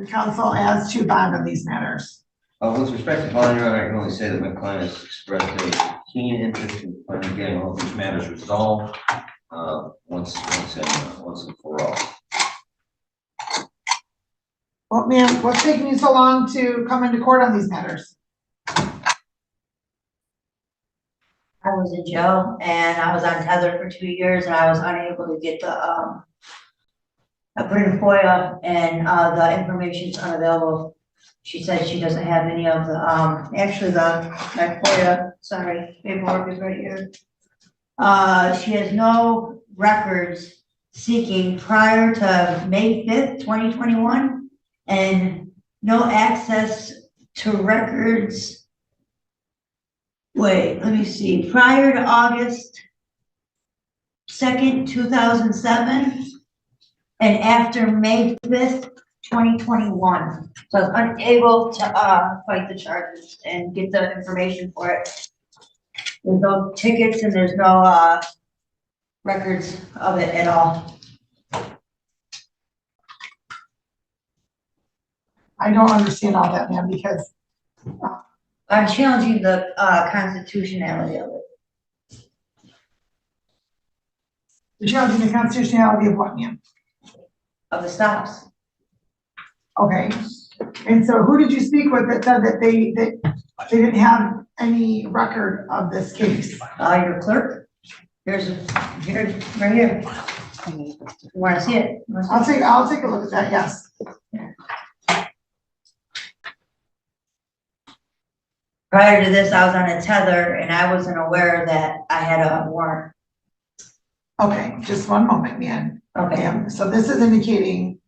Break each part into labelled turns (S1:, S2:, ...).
S1: and counsel as to bond on these matters.
S2: With respect to bond, Your Honor, I can only say that my client has expressed a keen interest in getting all of these matters resolved once and for all.
S1: Well, ma'am, what's taking you so long to come into court on these matters?
S3: I was in jail and I was on tether for 2 years and I was unable to get the, I put in FOIA and, the information's unavailable. She said she doesn't have any of the, actually my FOIA, sorry, paperwork is right here. She has no records seeking prior to May 5th, 2021, and no access to records. Wait, let me see, prior to August 2nd, 2007, and after May 5th, 2021. So I was unable to fight the charges and get the information for it. There's no tickets and there's no records of it at all.
S1: I don't understand all that, ma'am, because
S3: I'm challenging the constitutionality of it.
S1: you're challenging the constitutionality of what, ma'am?
S3: Of the stops.
S1: Okay, and so who did you speak with that said that they didn't have any record of this case?
S3: Your clerk. Here's here, right here. You want to see it?
S1: I'll take a look at that. Yes.
S3: Prior to this, I was on a tether and I wasn't aware that I had a warrant.
S1: Okay, just one moment, man.
S3: Okay.
S1: So this is indicating,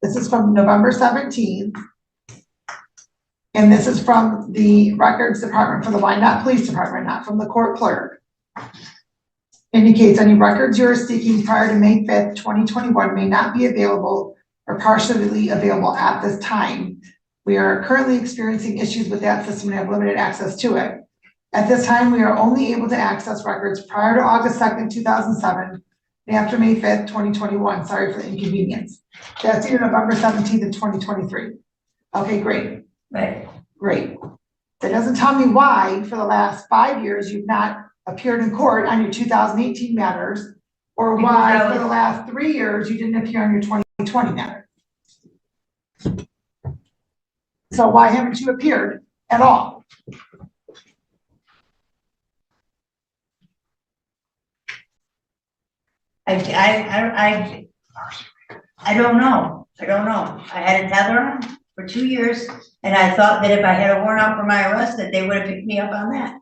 S1: this is from November 17th. And this is from the records department for the Wyandotte Police Department, not from the court clerk. Indicates any records you are seeking prior to May 5th, 2021 may not be available or partially available at this time. We are currently experiencing issues with that system and have limited access to it. At this time, we are only able to access records prior to August 2nd, 2007, and after May 5th, 2021. Sorry for the inconvenience. That's dated November 17th of 2023. Okay, great.
S3: Right.
S1: Great. That doesn't tell me why for the last 5 years you've not appeared in court on your 2018 matters, or why for the last 3 years you didn't appear on your 2020 matter. So why haven't you appeared at all?
S3: I don't know. I don't know. I had a tether on for 2 years, and I thought that if I had a warrant out for my arrest, that they would have picked me up on that.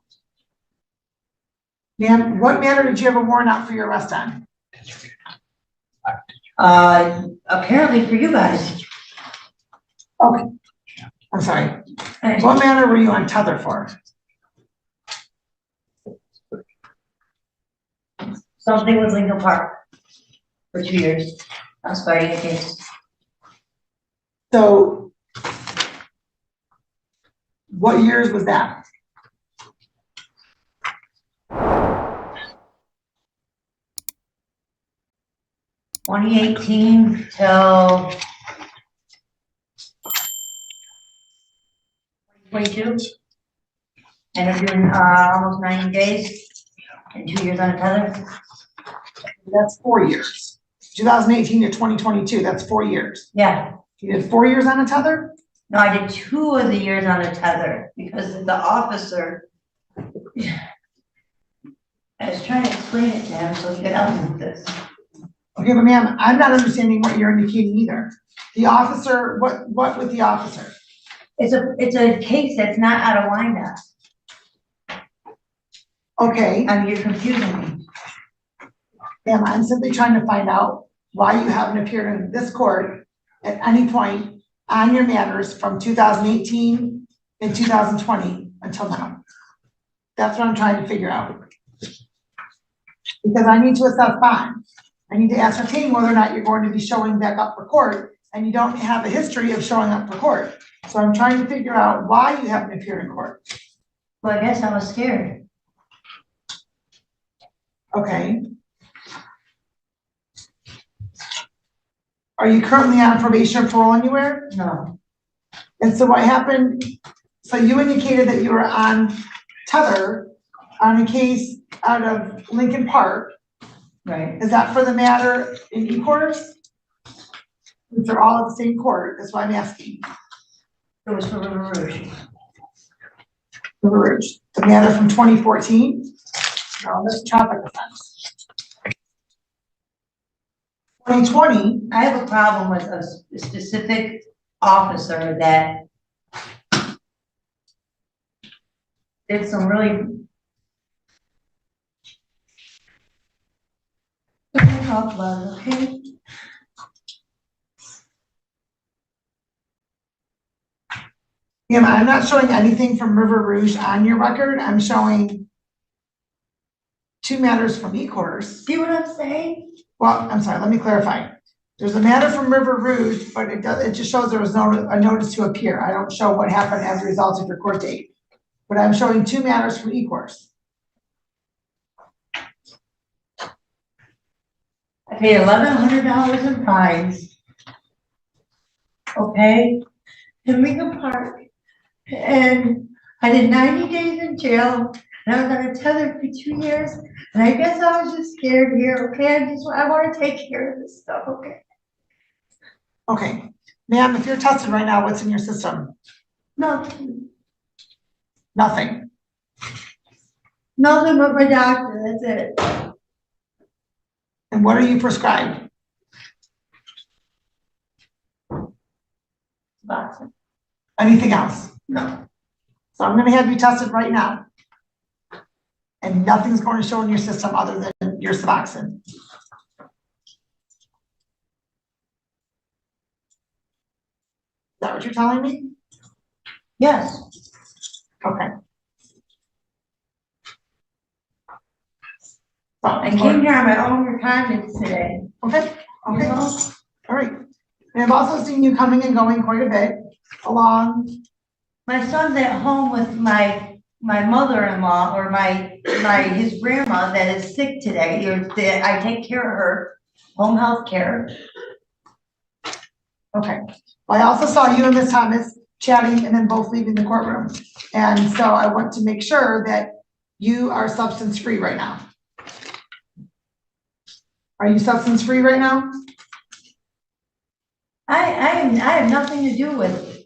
S1: Ma'am, what matter did you have a warrant out for your arrest on?
S3: Apparently for you guys.
S1: Okay. I'm sorry. What matter were you on tether for?
S3: Something with Lincoln Park for 2 years. I was fighting a case.
S1: So what years was that?
S3: (2018) till 2022. And I'm doing almost 90 days and 2 years on a tether.
S1: That's 4 years. 2018 to 2022, that's 4 years.
S3: Yeah.
S1: You did 4 years on a tether?
S3: No, I did 2 of the years on a tether because the officer, I was trying to explain it to him so he could help me with this.
S1: Okay, but ma'am, I'm not understanding what you're indicating either. The officer, what with the officer?
S3: It's a case that's not out of Wyandotte.
S1: Okay,
S3: I mean, you're confusing me.
S1: ma'am, I'm simply trying to find out why you haven't appeared in this court at any point on your matters from 2018 and 2020 until now. That's what I'm trying to figure out. Because I need to assess bond. I need to ascertain whether or not you're going to be showing back up for court, and you don't have a history of showing up for court. So I'm trying to figure out why you haven't appeared in court.
S3: Well, I guess I was scared.
S1: Okay. Are you currently on probation or parole anywhere?
S3: No,
S1: And so what happened, so you indicated that you were on tether on a case out of Lincoln Park.
S3: right.
S1: Is that for the matter in e-course? They're all at the same court, that's why I'm asking.
S3: It was for River Rouge.
S1: River Rouge, the matter from 2014? No, that's traffic offense. 2020,
S3: I have a problem with a specific officer that did some really. We can talk about it, okay?
S1: yeah, I'm not showing anything from River Rouge on your record, I'm showing 2 matters from e-course.
S3: See what I'm saying?
S1: Well, I'm sorry, let me clarify. There's a matter from River Rouge, but it just shows there was a notice to appear. I don't show what happened as a result of your court date. But I'm showing 2 matters from e-course.
S3: I paid $1,100 in fines. Okay, in Lincoln Park. And I did 90 days in jail, and I was on a tether for 2 years. And I guess I was just scared here, okay? I want to take care of this stuff, okay?
S1: Okay, ma'am, if you're tested right now, what's in your system?
S3: Nothing,
S1: Nothing.
S3: nothing but my doctor, that's it.
S1: And what are you prescribed?
S3: Boxing.
S1: Anything else?
S3: No.
S1: So I'm gonna have you tested right now. And nothing's going to show in your system other than your Suboxone. Is that what you're telling me?
S3: Yes.
S1: Okay. So,
S3: I came here on my own retirement today.
S1: Okay,
S3: You
S1: okay,
S3: know?
S1: all right. And I've also seen you coming and going quite a bit along.
S3: My son's at home with my mother-in-law or his grandma that is sick today. I take care of her, home health care.
S1: Okay. Well, I also saw you and Ms. Thomas chatting and then both leaving the courtroom. And so I want to make sure that you are substance free right now. Are you substance free right now?
S3: I have nothing to do with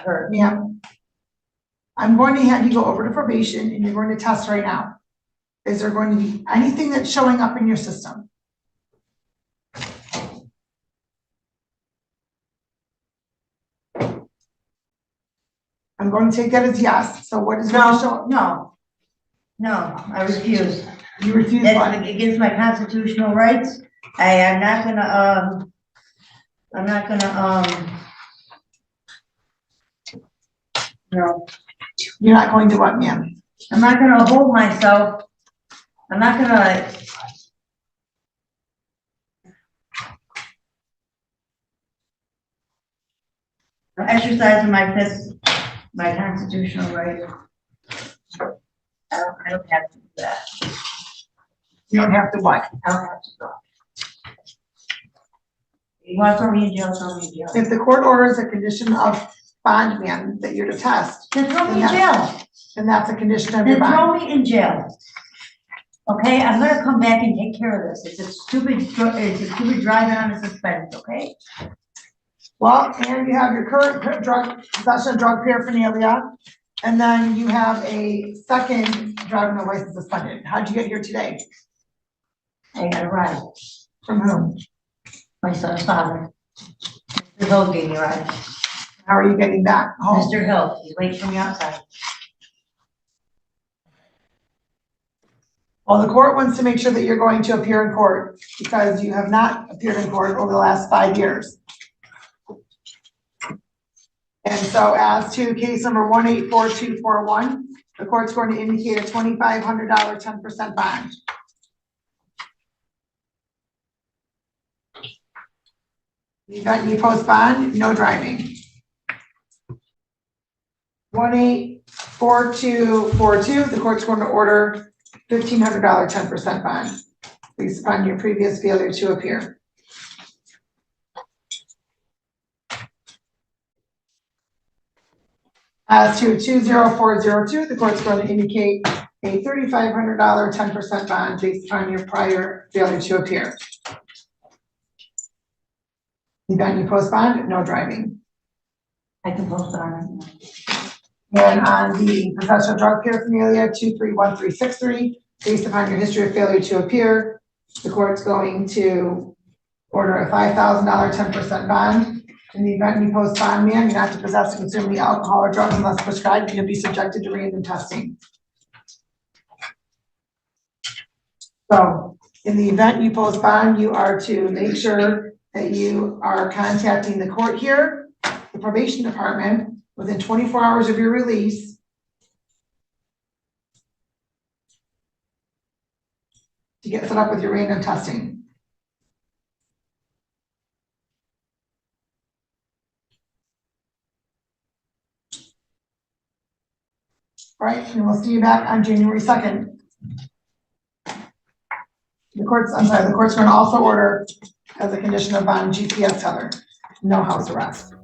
S3: her.
S1: Yeah. I'm going to have you go over to probation and you're going to test right now. Is there going to be anything that's showing up in your system? I'm going to take that as yes. So what is going to show up?
S3: No, I refuse.
S1: You refuse
S3: That's
S1: what?
S3: against my constitutional rights. I'm not gonna, no,
S1: You're not going to what, ma'am?
S3: I'm not gonna hold myself. I'm not gonna. Exercising my constitutional right. I don't have to do that.
S1: You don't have to what?
S3: I don't have to go. You want to throw me in jail, throw me in jail.
S1: If the court orders a condition of bond, ma'am, that you're to test,
S3: Then throw me in jail.
S1: then that's a condition of your
S3: Then throw
S1: bond.
S3: me in jail. Okay, I'm gonna come back and take care of this. It's a stupid driving on a suspense, okay?
S1: Well, and you have your current drug, possession of drug paraphernalia, and then you have a second driving license suspended. How'd you get here today?
S3: I got a ride.
S1: From whom?
S3: My son's father. Mr. Hill gave me a ride.
S1: How are you getting back home?
S3: Mr. Hill, he's waiting for me outside.
S1: Well, the court wants to make sure that you're going to appear in court because you have not appeared in court over the last 5 years. And so as to case number 184241, the court's going to indicate a $2,500 10% bond. You got you post bond, no driving. 184242, the court's going to order $1,500 10% bond based upon your previous failure to appear. As to 20402, the court's going to indicate a $3,500 10% bond based on your prior failure to appear. Event you post bond, no driving.
S3: I can post it on.
S1: And on the possession of drug paraphernalia, 231363, based upon your history of failure to appear, the court's going to order a $5,000 10% bond. In the event you post bond, man, you're not to possess or consume any alcohol or drugs unless prescribed, you'll be subjected to random testing. So, in the event you post bond, you are to make sure that you are contacting the court here, the probation department, within 24 hours of your release to get set up with your random testing. All right, and we'll see you back on January 2nd. The court's going to also order, as a condition of bond, GPS tether, no house arrest.